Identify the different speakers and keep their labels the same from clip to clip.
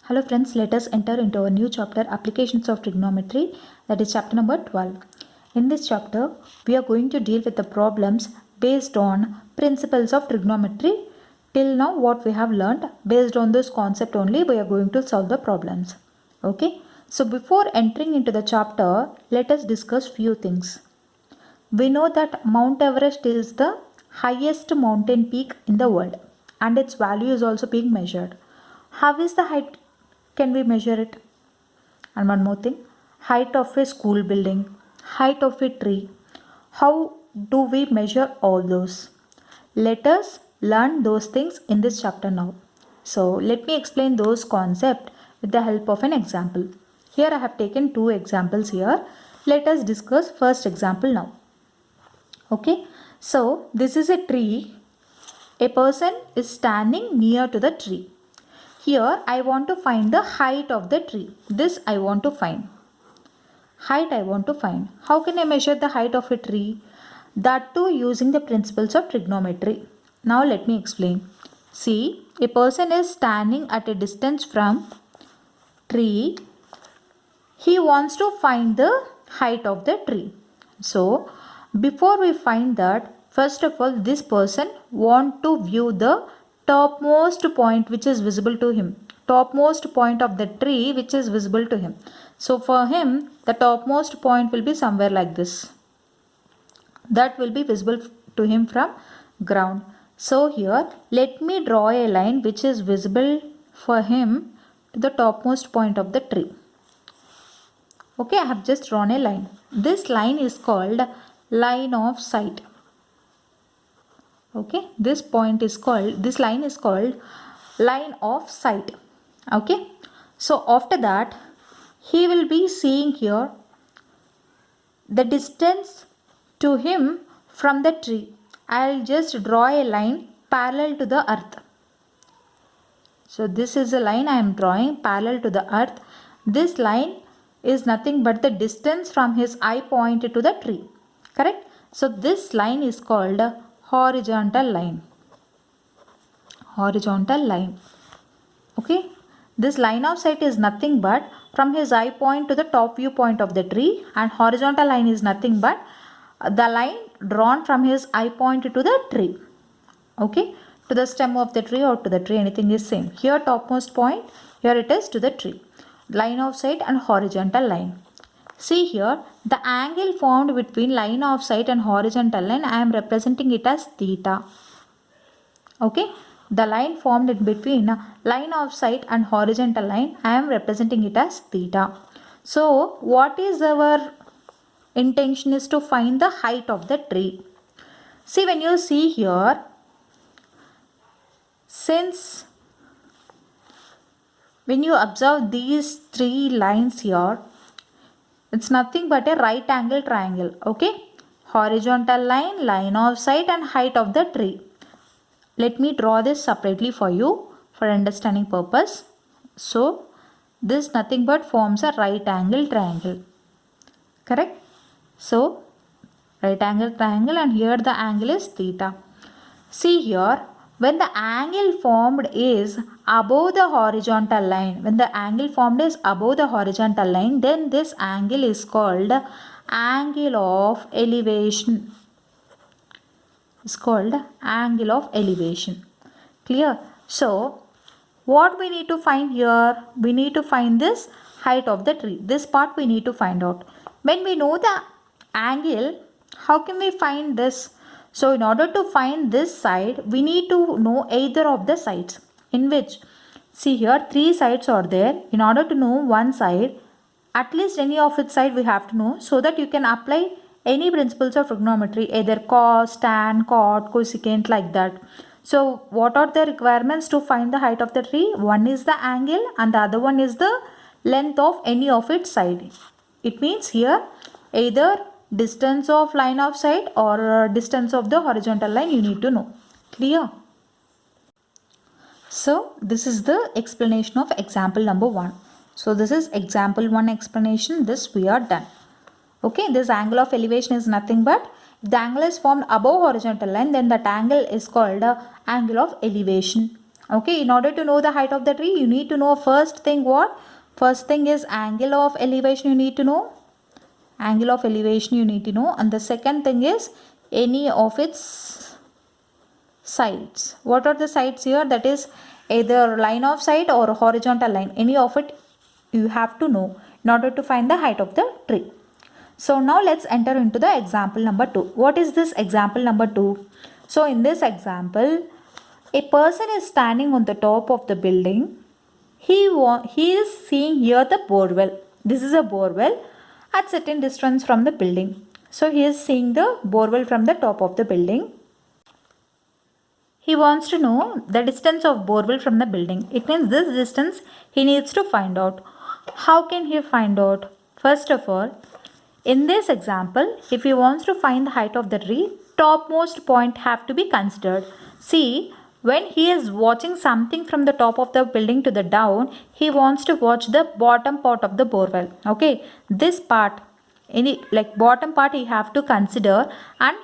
Speaker 1: Hello friends, let us enter into a new chapter, Applications of Trigonometry, that is chapter number 12. In this chapter, we are going to deal with the problems based on principles of trigonometry. Till now what we have learned, based on this concept only, we are going to solve the problems. Okay, so before entering into the chapter, let us discuss few things. We know that Mount Everest is the highest mountain peak in the world and its value is also being measured. How is the height? Can we measure it? And one more thing, height of a school building, height of a tree. How do we measure all those? Let us learn those things in this chapter now. So let me explain those concepts with the help of an example. Here I have taken two examples here. Let us discuss first example now. Okay, so this is a tree. A person is standing near to the tree. Here I want to find the height of the tree. This I want to find. Height I want to find. How can I measure the height of a tree? That too using the principles of trigonometry. Now let me explain. See, a person is standing at a distance from tree. He wants to find the height of the tree. So before we find that, first of all, this person want to view the topmost point which is visible to him. Topmost point of the tree which is visible to him. So for him, the topmost point will be somewhere like this. That will be visible to him from ground. So here, let me draw a line which is visible for him to the topmost point of the tree. Okay, I have just drawn a line. This line is called line of sight. Okay, this line is called line of sight. Okay, so after that, he will be seeing here the distance to him from the tree. I'll just draw a line parallel to the earth. So this is a line I am drawing parallel to the earth. This line is nothing but the distance from his eye point to the tree. Correct? So this line is called horizontal line. Horizontal line. Okay. This line of sight is nothing but from his eye point to the top view point of the tree, and horizontal line is nothing but the line drawn from his eye point to the tree. Okay. To the stem of the tree or to the tree, anything is same. Here topmost point, here it is to the tree. Line of sight and horizontal line. See here, the angle formed between line of sight and horizontal line, I am representing it as theta. Okay, the line formed in between line of sight and horizontal line, I am representing it as theta. So, what is our intention is to find the height of the tree. See, when you see here, since when you observe these three lines here, it's nothing but a right angle triangle. Okay, horizontal line, line of sight and height of the tree. Let me draw this separately for you for understanding purpose. So this nothing but forms a right angle triangle. Correct? So right angle triangle, and here the angle is theta. See here, when the angle formed is above the horizontal line, then this angle is called angle of elevation. It's called angle of elevation. Clear? So, what we need to find here? We need to find this height of the tree. This part we need to find out. When we know the angle, how can we find this? So in order to find this side, we need to know either of the sides. In which, see here, three sides are there. In order to know one side, at least any of its side we have to know, so that you can apply any principles of trigonometry, either cos, tan, cot, cosecant, like that. So what are the requirements to find the height of the tree? One is the angle and the other one is the length of any of its side. It means here either distance of line of sight or distance of the horizontal line you need to know. Clear? So this is the explanation of example number 1. So this is example 1 explanation. This we are done. Okay, this angle of elevation is nothing but if the angle is formed above horizontal line, then that angle is called angle of elevation. Okay, in order to know the height of the tree, you need to know first thing what? First thing is angle of elevation you need to know. Angle of elevation you need to know. And the second thing is any of its sides. What are the sides here? That is either line of sight or horizontal line. Any of it you have to know in order to find the height of the tree. So now let's enter into the example number 2. What is this example number 2? So in this example, a person is standing on the top of the building. He is seeing here the borewell. This is a borewell at certain distance from the building. So he is seeing the borewell from the top of the building. He wants to know the distance of borewell from the building. It means this distance he needs to find out. How can he find out? First of all, in this example, if he wants to find the height of the tree, topmost point have to be considered. See, when he is watching something from the top of the building to the down, he wants to watch the bottom part of the borewell. Okay, this part, any like bottom part he have to consider, and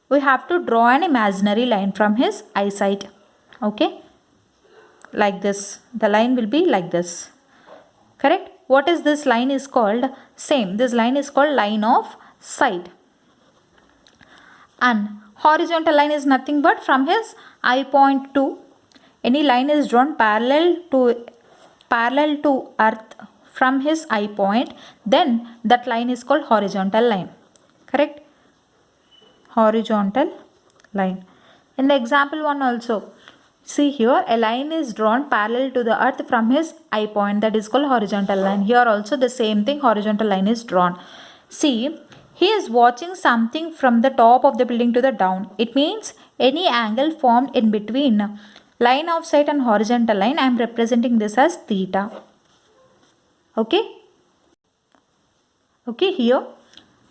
Speaker 1: we have to draw an imaginary line from his eyesight. Okay, like this. The line will be like this. Correct? What is this line is called? Same. This line is called line of sight. And horizontal line is nothing but from his eye point to any line is drawn parallel to earth from his eye point, then that line is called horizontal line. Correct? Horizontal line. In the example 1 also, see here a line is drawn parallel to the earth from his eye point, that is called horizontal line. Here also the same thing, horizontal line is drawn. See, he is watching something from the top of the building to the down. It means any angle formed in between line of sight and horizontal line. I am representing this as theta. Okay? Okay, here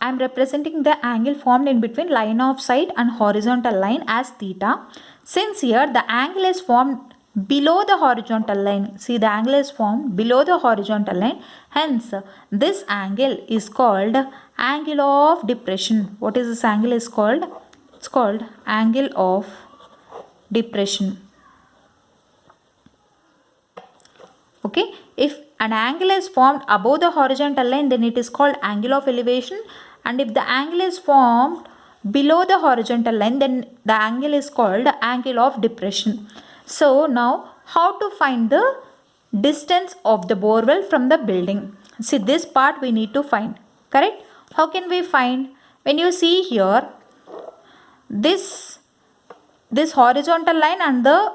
Speaker 1: I am representing the angle formed in between line of sight and horizontal line as theta. Since here the angle is formed below the horizontal line. See, the angle is formed below the horizontal line. Hence, this angle is called angle of depression. What is this angle is called? It's called angle of depression. Okay. If an angle is formed above the horizontal line, then it is called angle of elevation. And if the angle is formed below the horizontal line, then the angle is called angle of depression. So now how to find the distance of the borewell from the building? See, this part we need to find. Correct? How can we find? When you see here, this horizontal line and the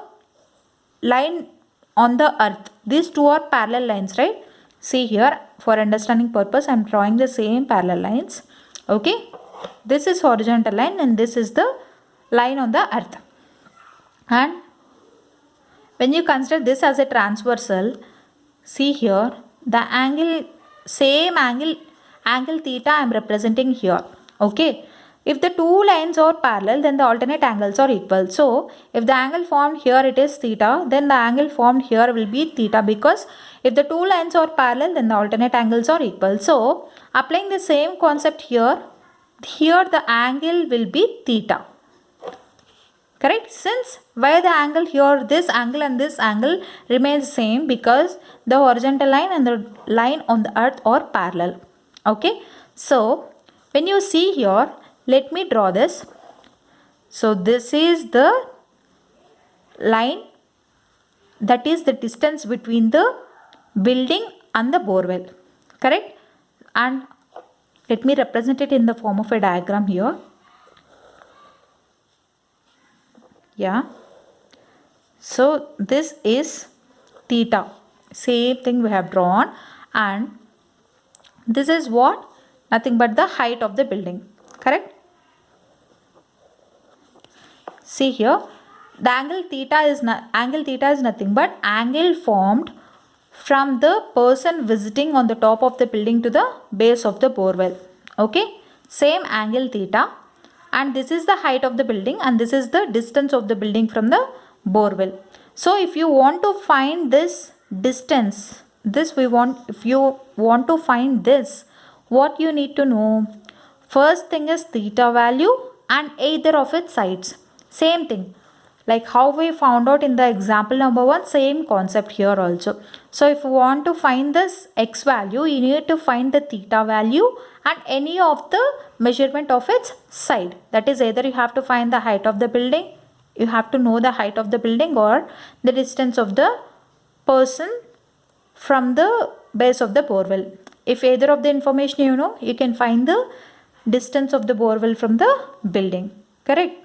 Speaker 1: line on the earth, these two are parallel lines, right? See here, for understanding purpose, I am drawing the same parallel lines. Okay, this is horizontal line and this is the line on the earth. And when you consider this as a transversal, see here, the angle, same angle theta I am representing here. Okay, if the two lines are parallel, then the alternate angles are equal. So, if the angle formed here it is theta, then the angle formed here will be theta, because if the two lines are parallel, then the alternate angles are equal. So, applying the same concept here the angle will be theta. Correct? Since why the angle here, this angle and this angle remains same, because the horizontal line and the line on the earth are parallel. Okay. So, when you see here, let me draw this. So, this is the line, that is the distance between the building and the borewell. Correct? And let me represent it in the form of a diagram here. Yeah. So, this is theta. Same thing we have drawn, and this is what? Nothing but the height of the building. Correct? See here, the angle theta is nothing but angle formed from the person visiting on the top of the building to the base of the borewell. Okay, same angle theta, and this is the height of the building and this is the distance of the building from the borewell. So if you want to find this distance, if you want to find this, what you need to know? First thing is theta value and either of its sides. Same thing. Like how we found out in the example number 1, same concept here also. So if you want to find this x value, you need to find the theta value and any of the measurement of its side. That is, either you have to find the height of the building, you have to know the height of the building, or the distance of the person from the base of the borewell. If either of the information you know, you can find the distance of the borewell from the building. Correct?